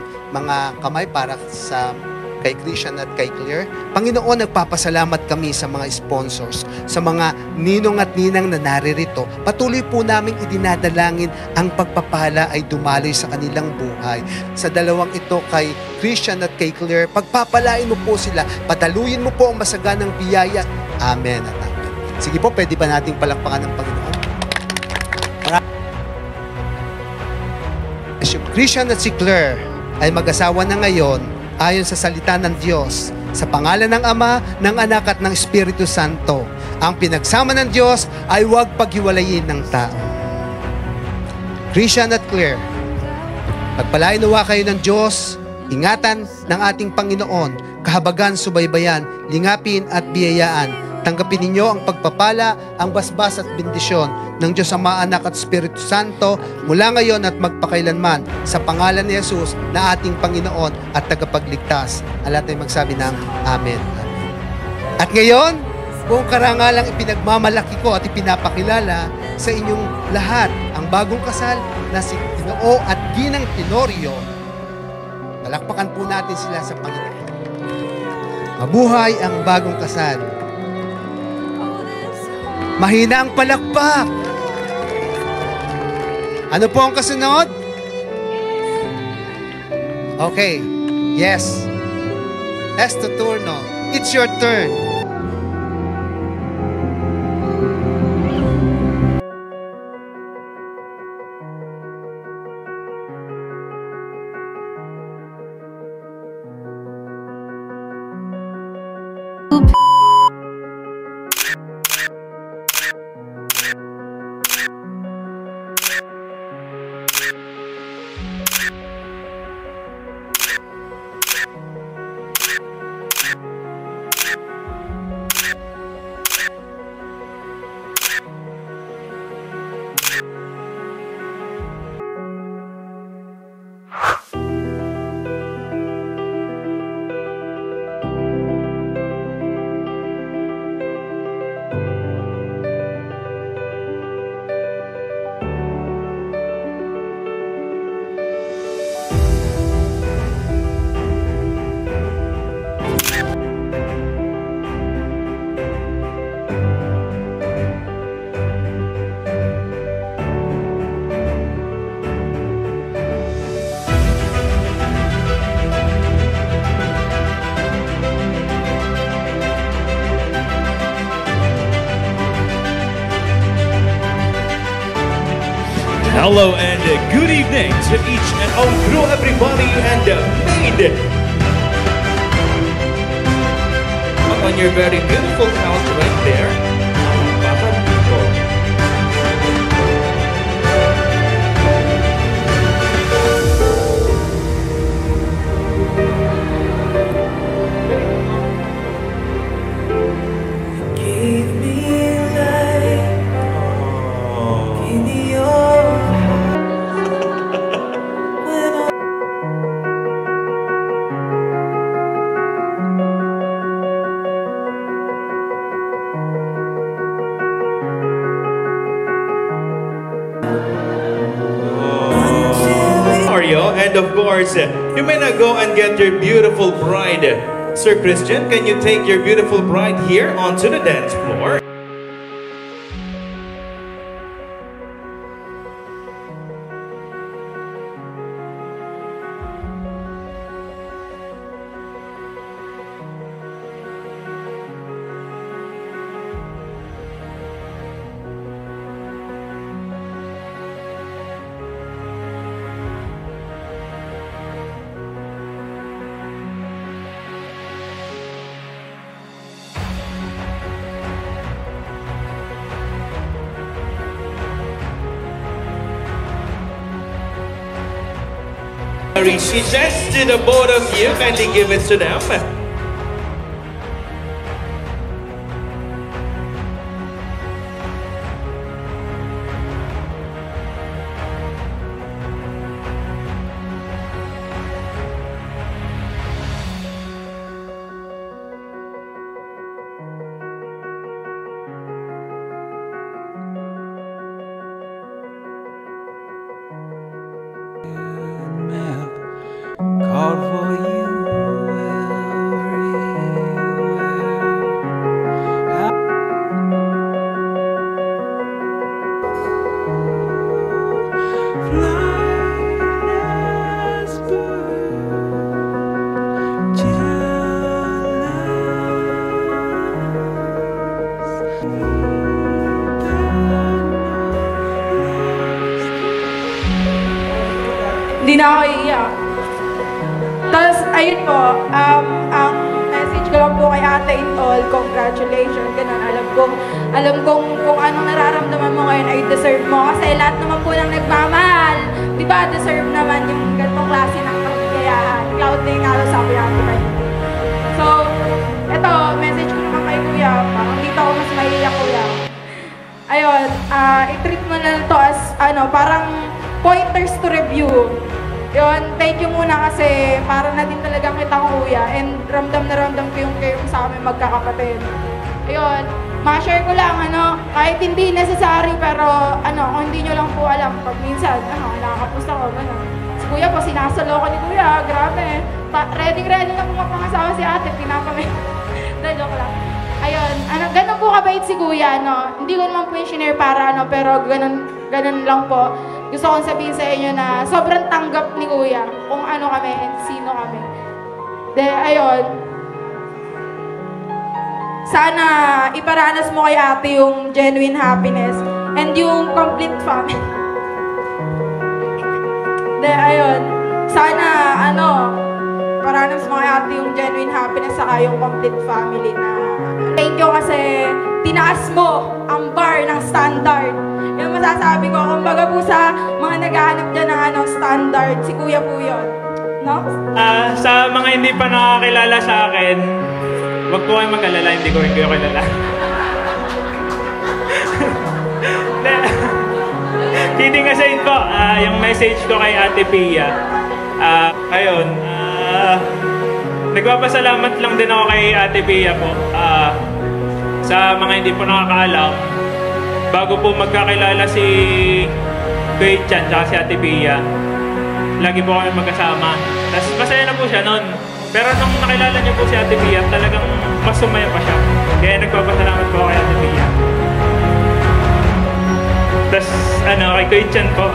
ating mga kamay para sa kay Christian at kay Claire. Panginoon, nagpapasalamat kami sa mga sponsors, sa mga ninong at ninang na naririto. Patuloy po naming idinadalangin ang pagpapala ay dumaloy sa kanilang buhay. Sa dalawang ito, kay Christian at kay Claire, pagpapalain mo po sila, pataluyin mo po ang masaganang biyaya. Amen at amen. Sige po, pwede ba nating palakpakan ng Panginoon? Si Christian at si Claire ay mag-asawa na ngayon ayon sa salita ng Diyos, sa pangalan ng Ama, ng Anak at ng Espiritu Santo. Ang pinagsama ng Diyos ay huwag paghiwalayin ng tao. Christian at Claire, pagpalain nawa kayo ng Diyos, ingatan ng ating Panginoon, kahabagan, subaybayan, lingapin at biyayaan. Tanggapin ninyo ang pagpapala, ang basbas at bendisyon ng Diyos Ama, Anak at Espiritu Santo mula ngayon at magpakailanman sa pangalan ni Jesus na ating Panginoon at tagapagligtas. Ang lahat ay magsabi ng Amen. At ngayon, buong karangalang ipinagmamalaki ko at ipinapakilala sa inyong lahat ang bagong kasal na si Ginoo at Ginang Tenorio. Palakpakan po natin sila sa Panginoon. Mabuhay ang bagong kasal. Mahina ang palakpak. Ano po ang kasunod? Okay. Yes. Esto turno. It's your turn. Hello and good evening to each and all crew, everybody, and maid. On your very beautiful house right there, Papa Pico. Give me life, give me your Mario, and of course, you may not go and get your beautiful bride. Sir Christian, can you take your beautiful bride here onto the dance floor? She says to the both of you, kindly give it to them. na ako iiyak. Tapos, ayun po, ang message ko lang po kay Ate Intol, congratulations, ganun. Alam kong kung anong nararamdaman mo ngayon ay deserve mo. Kasi lahat naman po ng nagmamahal, di ba, deserve naman yung ganitong klase ng kaligayahan. Cloud day nga sabi natin kayo. So, eto, message ko naman kay Kuya, parang dito ako mas maiiyak, Kuya. Ayun, i-treat mo na lang to as, parang pointers to review. Yun, thank you muna kasi para na din talagang kita ko, Kuya, and ramdam na ramdam ko yung kayo sa amin magkakapatid. Ayun, ma-share ko lang, kahit hindi necessary, pero, kung hindi nyo lang po alam, pag minsan, nakakapusta ko, si Kuya po, sinasalo ko ni Kuya, grabe. Ready na po mapangasawa si ate, pinapamit. Dahil joke lang. Ayun, ganun po kabait si Kuya, Hindi ko naman po yung shinare para, pero ganun lang po. Gusto kong sabihin sa inyo na sobrang tanggap ni Kuya kung ano kami and sino kami. Ayun. Sana iparanas mo kay ate yung genuine happiness and yung complete family. Ayun. Sana, paranas mo kay ate yung genuine happiness saka yung complete family na thank you kasi tinaas mo ang bar ng standard. Yung masasabi ko, kumbaga po sa mga naghahanap dyan ng standard, si Kuya po yun. No? Sa mga hindi pa nakakilala sa akin, huwag po kayong mag-alala, hindi ko rin kayo kilala. Kidding aside po, yung message ko kay Ate Pia, ayun, nagpapasalamat lang din ako kay Ate Pia po. Sa mga hindi po nakakaalam, bago po magkakilala si Kuya Chan at si Ate Pia, lagi po kami magkasama. Tapos masaya na po siya noon. Pero nung nakilala niyo po si Ate Pia, talagang mas sumaya pa siya. Kaya nagpapasalamat po kay Ate Pia. Tapos kay Kuya Chan po.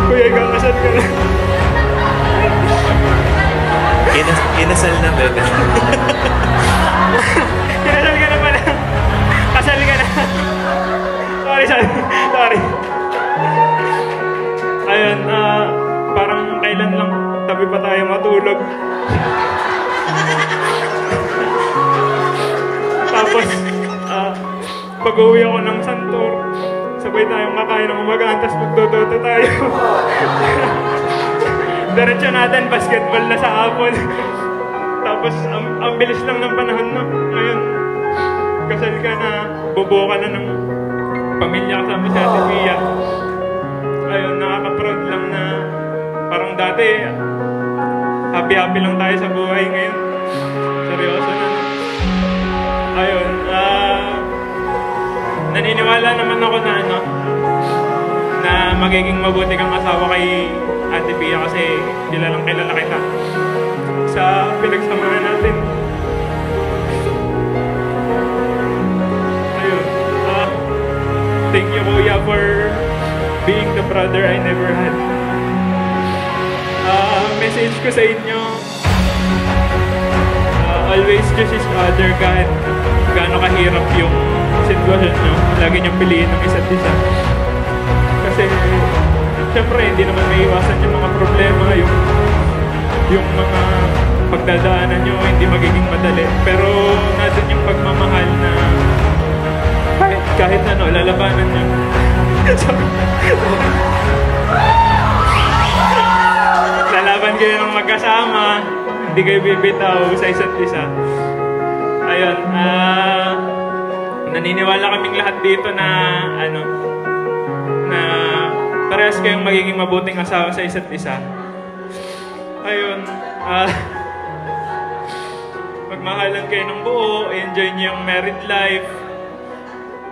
Kuya, kakasal ka na. Kinasal na, bebe. Kinasal ka na pala. Kasal ka na. Sorry. Ayun, parang kailan lang tabi pa tayo matulog. Tapos, pag-uwi ako ng Santor, sabay tayong kakain ng umagaan, tapos magdodota tayo. Diretso natin, basketball na sa hapon. Tapos, ang bilis lang ng panahon na. Ngayon, kasal ka na, bubuo ka na ng pamilya kasama si Ate Pia. Ayun, nakaka-proud lang na parang dati, happy-happy lang tayo sa buhay ngayon. Seryoso na. Ayun, naniniwala naman ako na na magiging mabuti kang asawa kay Ate Pia kasi kilalang kilala kita sa pinagsamahan natin. Ayun. Thank you, Kuya, for being the brother I never had. Message ko sa inyo, always choose each other kahit gaano kahirap yung sitwasyon nyo. Lagi niyong piliin ng isa't isa. Kasi siyempre, hindi naman may iwasan yung mga problema, yung mga pagdadaanan nyo hindi magiging madali. Pero natin yung pagmamahal na kahit lalabanan nyo. Lalaban kayo ng magkasama, hindi kayo bibitaw sa isa't isa. Ayun, naniniwala kaming lahat dito na na parehas kayong magiging mabuting asawa sa isa't isa. Ayun, magmahalan kayo ng buo, enjoy niyo yung married life.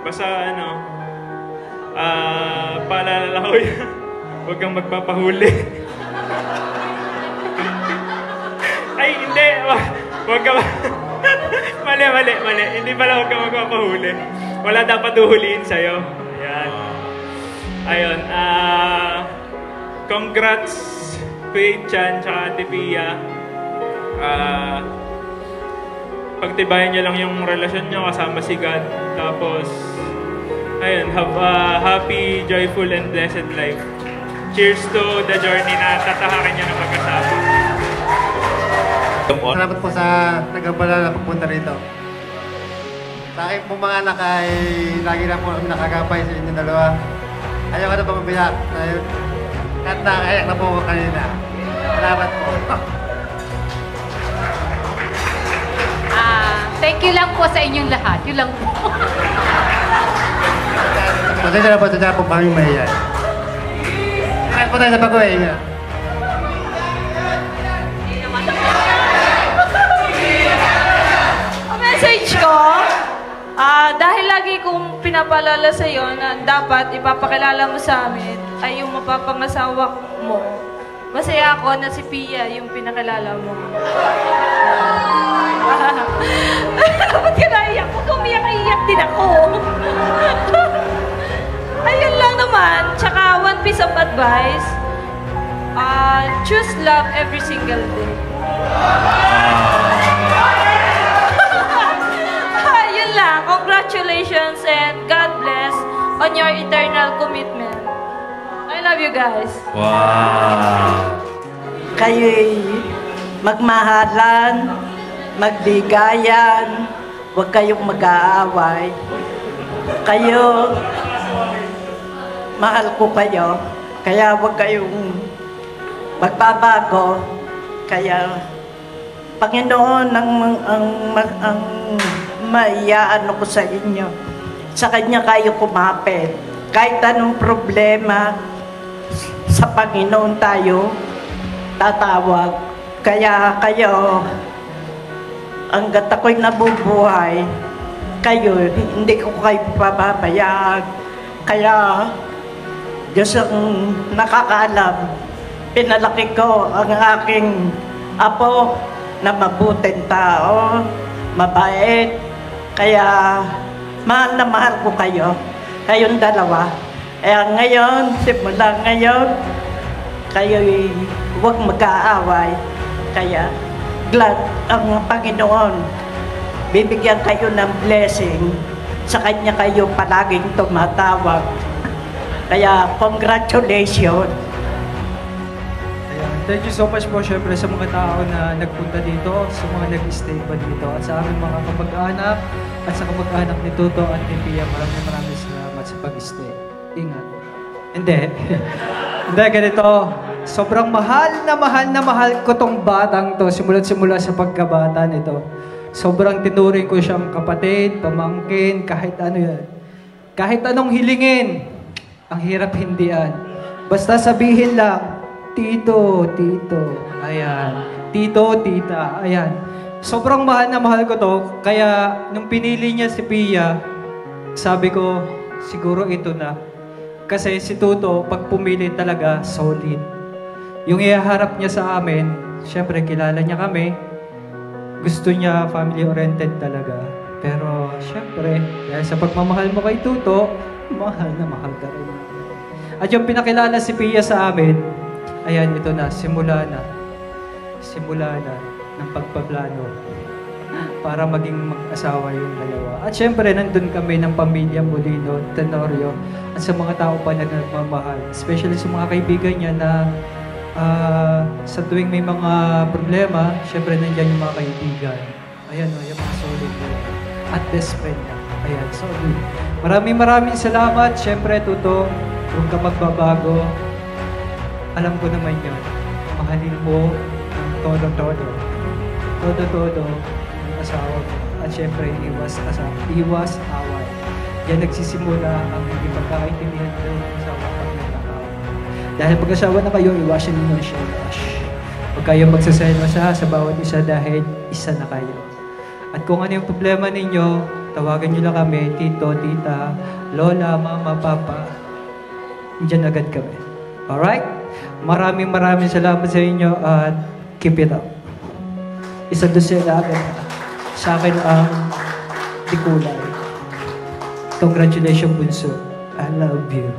Basta paalala lang ko yan, huwag kang magpapahuli. Ay, hindi, huwag ka mali. Hindi pala huwag kang magpapahuli. Wala dapat uhuliin sa'yo. Ayan. Ayun, congrats Kuya Chan tsaka Ate Pia. pagtibayan niyo lang yung relasyon niyo kasama si God. Tapos, ayun, have a happy, joyful, and blessed life. Cheers to the journey na tatahakin niyo na mag-asawa. Salamat po sa nagabala na pagpunta rito. Sa akin po mga anak ay lagi na po kami nakagapay sa inyong dalawa. Ayaw ka na ba mabiyak? Kahit nakakayak na po ako kanina. Salamat po. Thank you lang po sa inyong lahat. Yun lang po. Pasensya na po sa po kaming mahiyan. Kahit po tayo sa pag-uwi. Message ko, dahil lagi kong pinapalala sa iyo na dapat ipapakilala mo sa amin ay yung mapapangasawa mo. Masaya ako na si Pia yung pinakilala mo. Ba't ka naiyak? Huwag kang umiyak-iyak din ako. Ayun lang naman. Tsaka one piece of advice, choose love every single day. Yun lang. Congratulations and God bless on your eternal commitment. I love you guys. Wow! Kayo'y magmahalan, magbigayan, huwag kayong mag-aaway. Kayo, mahal ko kayo, kaya huwag kayong magbabago. Kaya, Panginoon ang maiyaano ko sa inyo. Sa Kanya kayo kumapit. Kahit anong problema, sa Panginoon tayo tatawag. Kaya kayo, hanggat ako'y nabubuhay, kayo, hindi ko kayo pababayaan. Kaya, Diyos ang nakakaalam. Pinalaki ko ang aking apo na mabuting tao, mabait. Kaya, mahal na mahal ko kayo. Kayong dalawa. Kaya ngayon, simula ngayon, kayo'y huwag mag-aaway. Kaya, glad ang Panginoon. Bibigyan kayo ng blessing. Sa Kanya kayo palaging tumatawag. Kaya, congratulations. Ayan. Thank you so much po syempre sa mga tao na nagpunta dito, sa mga nag-stay pa dito, at sa aming mga kamag-anak, at sa kamag-anak ni Tuto at ni Pia. Maraming salamat sa pag-stay. Ingat. Hindi. Hindi, ganito. Sobrang mahal na mahal ko tong batang to. Simula sa pagkabata nito. Sobrang tinuring ko siyang kapatid, pamangkin, kahit ano yan. Kahit anong hilingin, ang hirap hindian. Basta sabihin lang, Tito, Tito. Ayan. Tito, Tita. Ayan. Sobrang mahal na mahal ko to. Kaya, nung pinili niya si Pia, sabi ko, siguro ito na. Kasi si Tuto, pag pumili talaga, solid. Yung ihaharap niya sa amin, syempre kilala niya kami. Gusto niya family-oriented talaga. Pero syempre, dahil sa pagmamahal mo kay Tuto, mahal na mahal ka rin. At yung pinakilala si Pia sa amin, ayan, ito na, simula na. Simula na ng pagpaplano para maging mag-asawa yung dalawa. At syempre, nandun kami ng pamilya Molino, Tenorio, at sa mga tao pa na nagmamahal. Especially sa mga kaibigan niya na sa tuwing may mga problema, syempre nandyan yung mga kaibigan. Ayan o, yung mga solid niya. At best friend niya. Ayan, solid. Maraming salamat. Syempre, Tuto, huwag ka magbabago. Alam ko naman yun. Mahalin mo ang todo-todo. Todo-todo ang asawa mo. At syempre, iwas away. Yan nagsisimula ang hindi pagkakaintindihan ng asawa pag nagkakawa. Dahil pag-asawa na kayo, iwasan ninyo ang share-rush. Huwag kayong magsaselwasa sa bawat isa dahil isa na kayo. At kung ano yung problema ninyo, tawagan nyo lang kami, tito, tita, lola, mama, papa. Diyan agad kami. Alright? Maraming salamat sa inyo at keep it up. Isa doon sila agad. Sa akin ang Tikulay. Congratulations, Bunso. I love you.